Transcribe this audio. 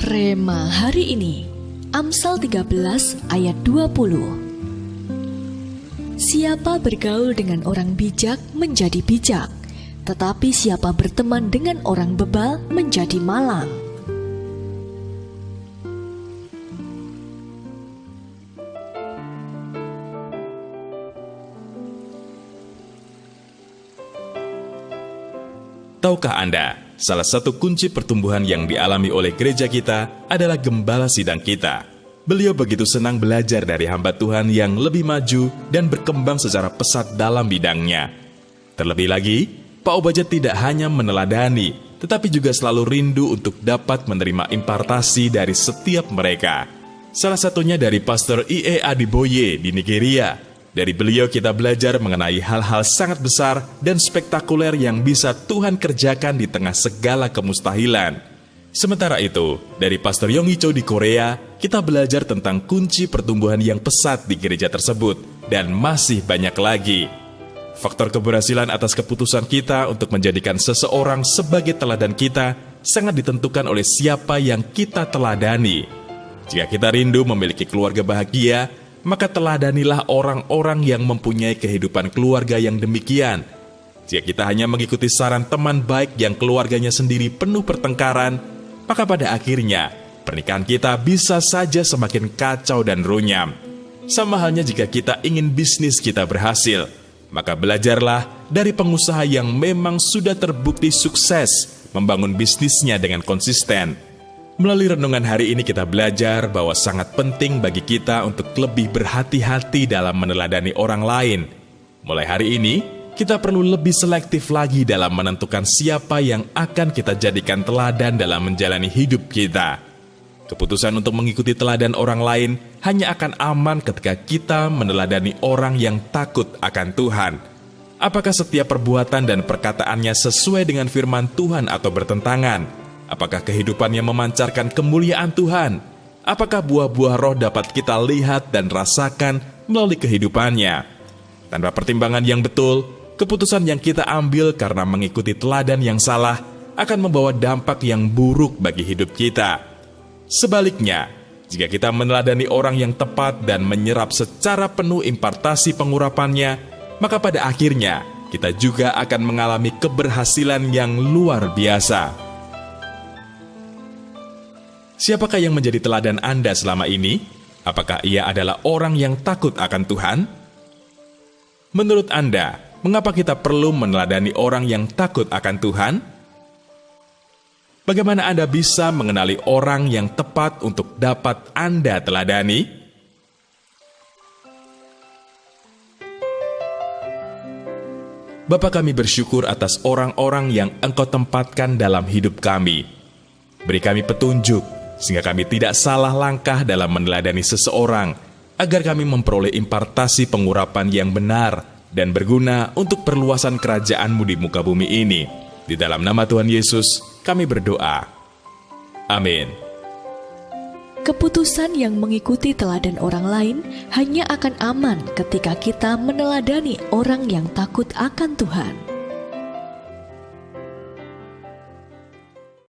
Rema hari ini, Amsal 13 ayat 20. Siapa bergaul dengan orang bijak menjadi bijak, tetapi siapa berteman dengan orang bebal menjadi malang. Tahukah Anda, salah satu kunci pertumbuhan yang dialami oleh gereja kita adalah gembala sidang kita. Beliau begitu senang belajar dari hamba Tuhan yang lebih maju dan berkembang secara pesat dalam bidangnya. Terlebih lagi, Pak Obadjat tidak hanya meneladani, tetapi juga selalu rindu untuk dapat menerima impartasi dari setiap mereka. Salah satunya dari Pastor I.E. Adeboye di Nigeria. Dari beliau kita belajar mengenai hal-hal sangat besar dan spektakuler yang bisa Tuhan kerjakan di tengah segala kemustahilan. Sementara itu, dari Pastor Yonggi Cho di Korea, kita belajar tentang kunci pertumbuhan yang pesat di gereja tersebut, dan masih banyak lagi. Faktor keberhasilan atas keputusan kita untuk menjadikan seseorang sebagai teladan kita sangat ditentukan oleh siapa yang kita teladani. Jika kita rindu memiliki keluarga bahagia, maka teladanilah orang-orang yang mempunyai kehidupan keluarga yang demikian. Jika kita hanya mengikuti saran teman baik yang keluarganya sendiri penuh pertengkaran, maka pada akhirnya pernikahan kita bisa saja semakin kacau dan runyam. Sama halnya jika kita ingin bisnis kita berhasil, maka belajarlah dari pengusaha yang memang sudah terbukti sukses membangun bisnisnya dengan konsisten. Melalui renungan hari ini kita belajar bahwa sangat penting bagi kita untuk lebih berhati-hati dalam meneladani orang lain. Mulai hari ini, kita perlu lebih selektif lagi dalam menentukan siapa yang akan kita jadikan teladan dalam menjalani hidup kita. Keputusan untuk mengikuti teladan orang lain hanya akan aman ketika kita meneladani orang yang takut akan Tuhan. Apakah setiap perbuatan dan perkataannya sesuai dengan firman Tuhan atau bertentangan? Apakah kehidupannya memancarkan kemuliaan Tuhan? Apakah buah-buah roh dapat kita lihat dan rasakan melalui kehidupannya? Tanpa pertimbangan yang betul, keputusan yang kita ambil karena mengikuti teladan yang salah akan membawa dampak yang buruk bagi hidup kita. Sebaliknya, jika kita meneladani orang yang tepat dan menyerap secara penuh impartasi pengurapannya, maka pada akhirnya kita juga akan mengalami keberhasilan yang luar biasa. Siapakah yang menjadi teladan Anda selama ini? Apakah ia adalah orang yang takut akan Tuhan? Menurut Anda, mengapa kita perlu meneladani orang yang takut akan Tuhan? Bagaimana Anda bisa mengenali orang yang tepat untuk dapat Anda teladani? Bapa, kami bersyukur atas orang-orang yang Engkau tempatkan dalam hidup kami. Beri kami petunjuk, sehingga kami tidak salah langkah dalam meneladani seseorang, agar kami memperoleh impartasi pengurapan yang benar dan berguna untuk perluasan kerajaan-Mu di muka bumi ini. Di dalam nama Tuhan Yesus, kami berdoa. Amin. Keputusan yang mengikuti teladan orang lain hanya akan aman ketika kita meneladani orang yang takut akan Tuhan.